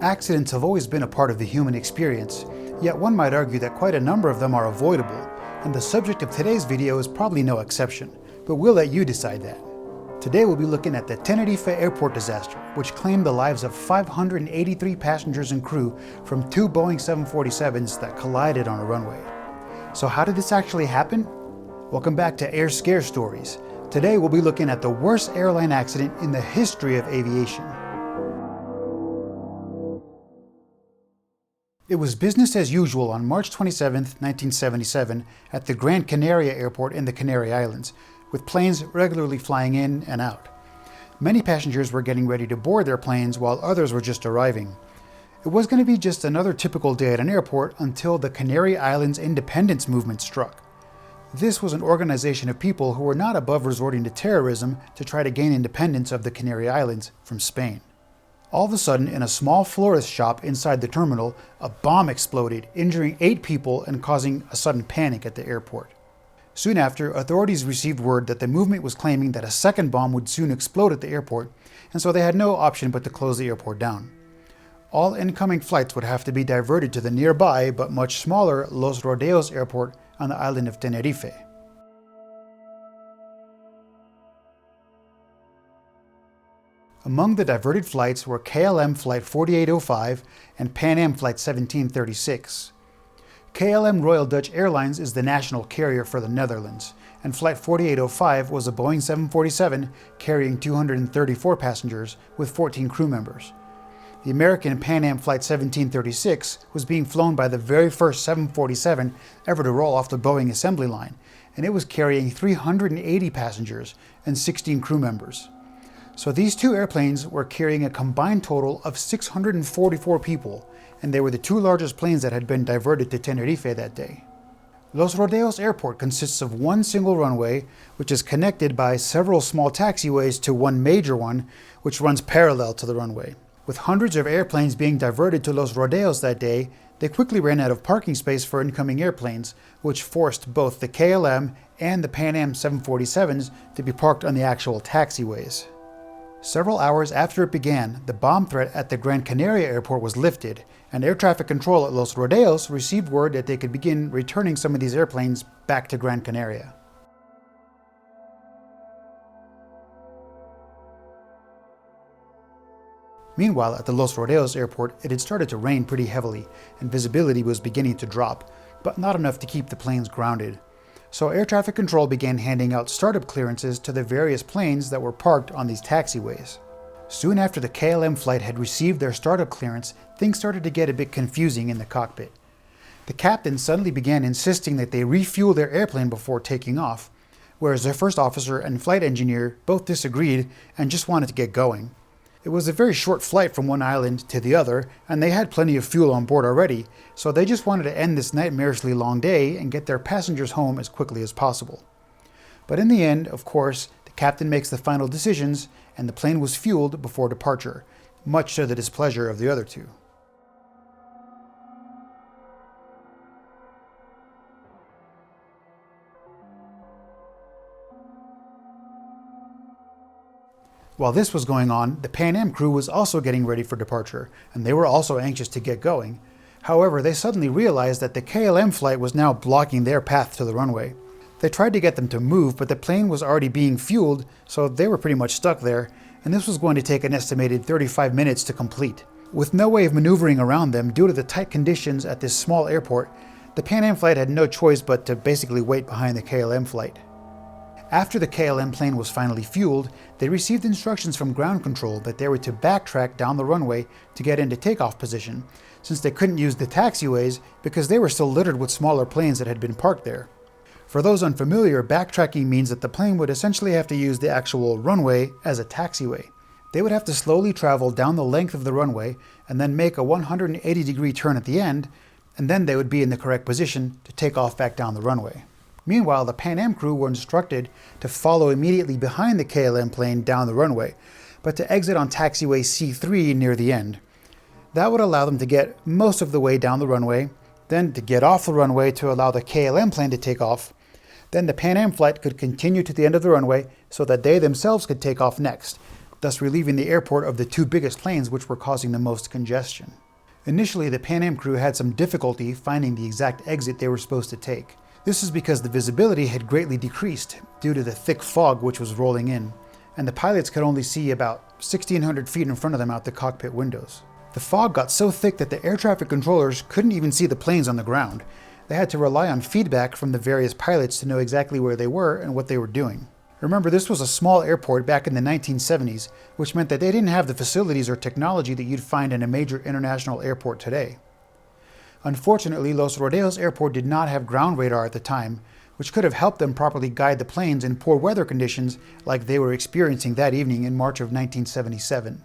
Accidents have always been a part of the human experience, yet one might argue that quite a number of them are avoidable, and the subject of today's video is probably no exception, but we'll let you decide that. Today we'll be looking at the Tenerife airport disaster, which claimed the lives of 583 passengers and crew from two Boeing 747s that collided on a runway. So how did this actually happen? Welcome back to AirScareStories. Today we'll be looking at the worst airline accident in the history of aviation. It was business as usual on March 27, 1977 at the Gran Canaria airport in the Canary Islands, with planes regularly flying in and out. Many passengers were getting ready to board their planes while others were just arriving. It was going to be just another typical day at an airport until the Canary Islands independence movement struck. This was an organization of people who were not above resorting to terrorism to try to gain independence of the Canary Islands from Spain. All of a sudden, in a small florist shop inside the terminal, a bomb exploded, injuring 8 people and causing a sudden panic at the airport. Soon after, authorities received word that the movement was claiming that a second bomb would soon explode at the airport, and so they had no option but to close the airport down. All incoming flights would have to be diverted to the nearby but much smaller Los Rodeos airport on the island of Tenerife. Among the diverted flights were KLM Flight 4805 and Pan Am Flight 1736. KLM Royal Dutch Airlines is the national carrier for the Netherlands, and Flight 4805 was a Boeing 747 carrying 234 passengers with 14 crew members. The American Pan Am Flight 1736 was being flown by the very first 747 ever to roll off the Boeing assembly line, and it was carrying 380 passengers and 16 crew members. So these two airplanes were carrying a combined total of 644 people, and they were the two largest planes that had been diverted to Tenerife that day. Los Rodeos Airport consists of one single runway, which is connected by several small taxiways to one major one, which runs parallel to the runway. With hundreds of airplanes being diverted to Los Rodeos that day, they quickly ran out of parking space for incoming airplanes, which forced both the KLM and the Pan Am 747s to be parked on the actual taxiways. Several hours after it began, the bomb threat at the Gran Canaria airport was lifted, and air traffic control at Los Rodeos received word that they could begin returning some of these airplanes back to Gran Canaria. Meanwhile, at the Los Rodeos airport, it had started to rain pretty heavily, and visibility was beginning to drop, but not enough to keep the planes grounded. So air traffic control began handing out startup clearances to the various planes that were parked on these taxiways. Soon after the KLM flight had received their startup clearance, things started to get a bit confusing in the cockpit. The captain suddenly began insisting that they refuel their airplane before taking off, whereas their first officer and flight engineer both disagreed and just wanted to get going. It was a very short flight from one island to the other, and they had plenty of fuel on board already, so they just wanted to end this nightmarishly long day and get their passengers home as quickly as possible. But in the end, of course, the captain makes the final decisions, and the plane was fueled before departure, much to the displeasure of the other two. While this was going on, the Pan Am crew was also getting ready for departure, and they were also anxious to get going. However, they suddenly realized that the KLM flight was now blocking their path to the runway. They tried to get them to move, but the plane was already being fueled, so they were pretty much stuck there, and this was going to take an estimated 35 minutes to complete. With no way of maneuvering around them due to the tight conditions at this small airport, the Pan Am flight had no choice but to basically wait behind the KLM flight. After the KLM plane was finally fueled, they received instructions from ground control that they were to backtrack down the runway to get into takeoff position, since they couldn't use the taxiways because they were still littered with smaller planes that had been parked there. For those unfamiliar, backtracking means that the plane would essentially have to use the actual runway as a taxiway. They would have to slowly travel down the length of the runway and then make a 180-degree turn at the end, and then they would be in the correct position to take off back down the runway. Meanwhile, the Pan Am crew were instructed to follow immediately behind the KLM plane down the runway, but to exit on taxiway C3 near the end. That would allow them to get most of the way down the runway, then to get off the runway to allow the KLM plane to take off. Then the Pan Am flight could continue to the end of the runway so that they themselves could take off next, thus relieving the airport of the two biggest planes which were causing the most congestion. Initially, the Pan Am crew had some difficulty finding the exact exit they were supposed to take. This is because the visibility had greatly decreased due to the thick fog which was rolling in, and the pilots could only see about 1,600 feet in front of them out the cockpit windows. The fog got so thick that the air traffic controllers couldn't even see the planes on the ground. They had to rely on feedback from the various pilots to know exactly where they were and what they were doing. Remember, this was a small airport back in the 1970s, which meant that they didn't have the facilities or technology that you'd find in a major international airport today. Unfortunately, Los Rodeos Airport did not have ground radar at the time, which could have helped them properly guide the planes in poor weather conditions like they were experiencing that evening in March of 1977.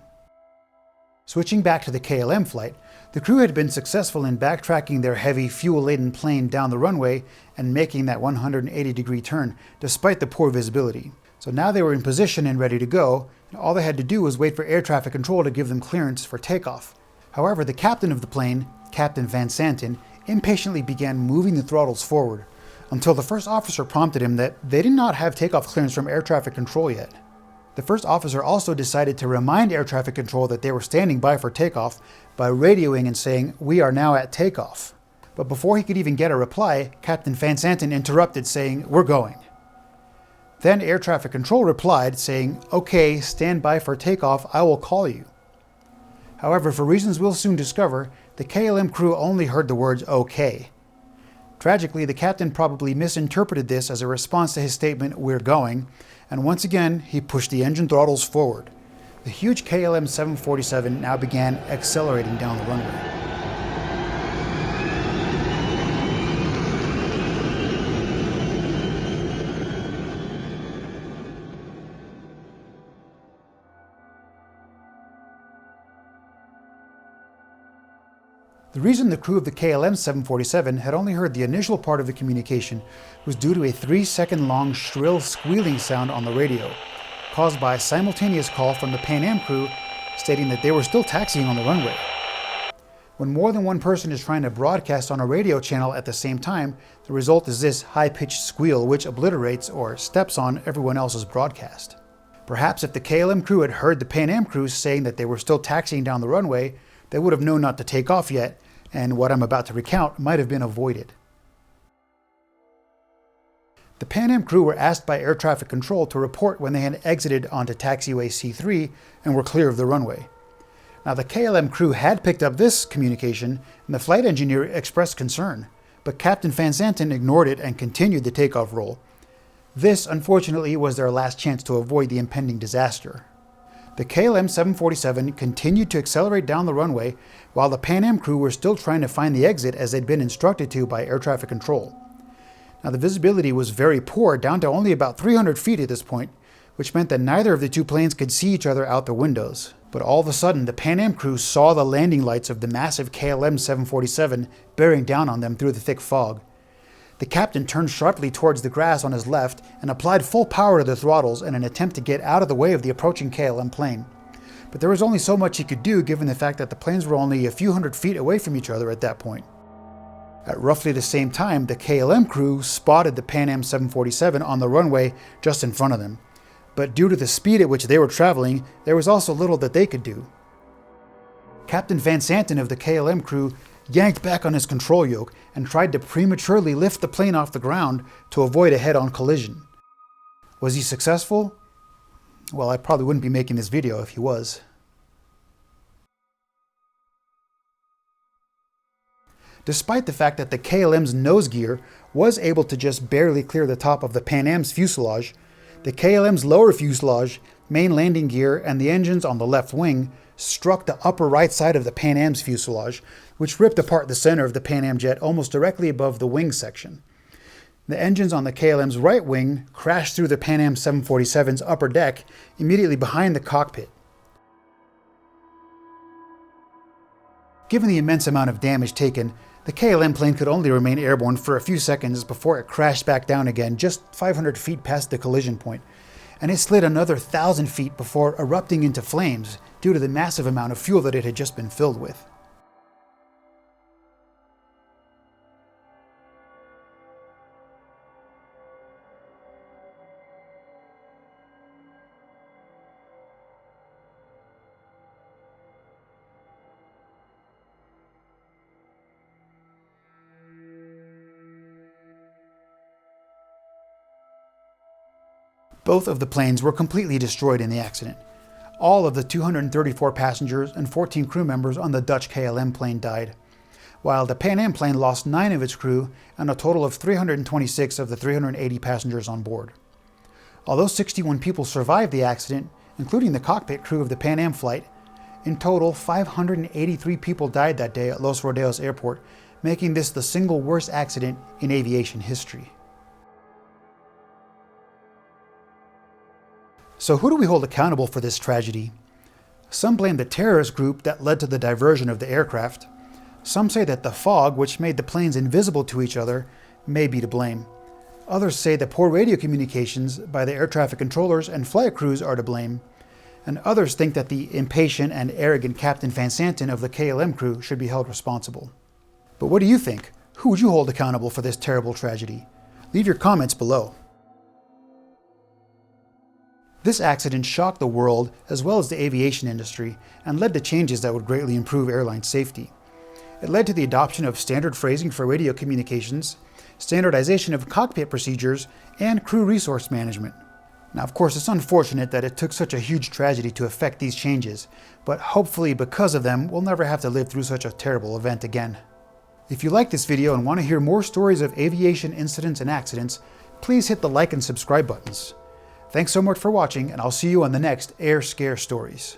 Switching back to the KLM flight, the crew had been successful in backtracking their heavy, fuel-laden plane down the runway and making that 180-degree turn, despite the poor visibility. So now they were in position and ready to go, and all they had to do was wait for air traffic control to give them clearance for takeoff. However, the captain of the plane, Captain Van Santen, impatiently began moving the throttles forward, until the first officer prompted him that they did not have takeoff clearance from air traffic control yet. The first officer also decided to remind air traffic control that they were standing by for takeoff by radioing and saying, "We are now at takeoff." But before he could even get a reply, Captain Van Santen interrupted saying, "We're going." Then air traffic control replied saying, "Okay, stand by for takeoff, I will call you." However, for reasons we'll soon discover, the KLM crew only heard the words "okay." Tragically, the captain probably misinterpreted this as a response to his statement, "We're going," and once again, he pushed the engine throttles forward. The huge KLM 747 now began accelerating down the runway. The reason the crew of the KLM 747 had only heard the initial part of the communication was due to a 3-second-long shrill squealing sound on the radio, caused by a simultaneous call from the Pan Am crew stating that they were still taxiing on the runway. When more than one person is trying to broadcast on a radio channel at the same time, the result is this high-pitched squeal which obliterates or steps on everyone else's broadcast. Perhaps if the KLM crew had heard the Pan Am crew saying that they were still taxiing down the runway, they would have known not to take off yet, and what I'm about to recount might have been avoided. The Pan Am crew were asked by air traffic control to report when they had exited onto taxiway C3 and were clear of the runway. Now, the KLM crew had picked up this communication, and the flight engineer expressed concern, but Captain Van Santen ignored it and continued the takeoff roll. This, unfortunately, was their last chance to avoid the impending disaster. The KLM 747 continued to accelerate down the runway while the Pan Am crew were still trying to find the exit as they'd been instructed to by air traffic control. Now, the visibility was very poor, down to only about 300 feet at this point, which meant that neither of the two planes could see each other out the windows. But all of a sudden, the Pan Am crew saw the landing lights of the massive KLM 747 bearing down on them through the thick fog. The captain turned sharply towards the grass on his left and applied full power to the throttles in an attempt to get out of the way of the approaching KLM plane. But there was only so much he could do given the fact that the planes were only a few hundred feet away from each other at that point. At roughly the same time, the KLM crew spotted the Pan Am 747 on the runway just in front of them. But due to the speed at which they were traveling, there was also little that they could do. Captain Van Santen of the KLM crew yanked back on his control yoke and tried to prematurely lift the plane off the ground to avoid a head-on collision. Was he successful? Well, I probably wouldn't be making this video if he was. Despite the fact that the KLM's nose gear was able to just barely clear the top of the Pan Am's fuselage, the KLM's lower fuselage, main landing gear, and the engines on the left wing struck the upper right side of the Pan Am's fuselage, which ripped apart the center of the Pan Am jet almost directly above the wing section. The engines on the KLM's right wing crashed through the Pan Am 747's upper deck immediately behind the cockpit. Given the immense amount of damage taken, the KLM plane could only remain airborne for a few seconds before it crashed back down again just 500 feet past the collision point, and it slid another 1,000 feet before erupting into flames due to the massive amount of fuel that it had just been filled with. Both of the planes were completely destroyed in the accident. All of the 234 passengers and 14 crew members on the Dutch KLM plane died, while the Pan Am plane lost 9 of its crew and a total of 326 of the 380 passengers on board. Although 61 people survived the accident, including the cockpit crew of the Pan Am flight, in total 583 people died that day at Los Rodeos Airport, making this the single worst accident in aviation history. So who do we hold accountable for this tragedy? Some blame the terrorist group that led to the diversion of the aircraft. Some say that the fog, which made the planes invisible to each other, may be to blame. Others say that poor radio communications by the air traffic controllers and flight crews are to blame. And others think that the impatient and arrogant Captain Van Santen of the KLM crew should be held responsible. But what do you think? Who would you hold accountable for this terrible tragedy? Leave your comments below. This accident shocked the world as well as the aviation industry and led to changes that would greatly improve airline safety. It led to the adoption of standard phrasing for radio communications, standardization of cockpit procedures, and crew resource management. Now, of course, it's unfortunate that it took such a huge tragedy to effect these changes, but hopefully because of them, we'll never have to live through such a terrible event again. If you like this video and want to hear more stories of aviation incidents and accidents, please hit the like and subscribe buttons. Thanks so much for watching, and I'll see you on the next AirScareStories.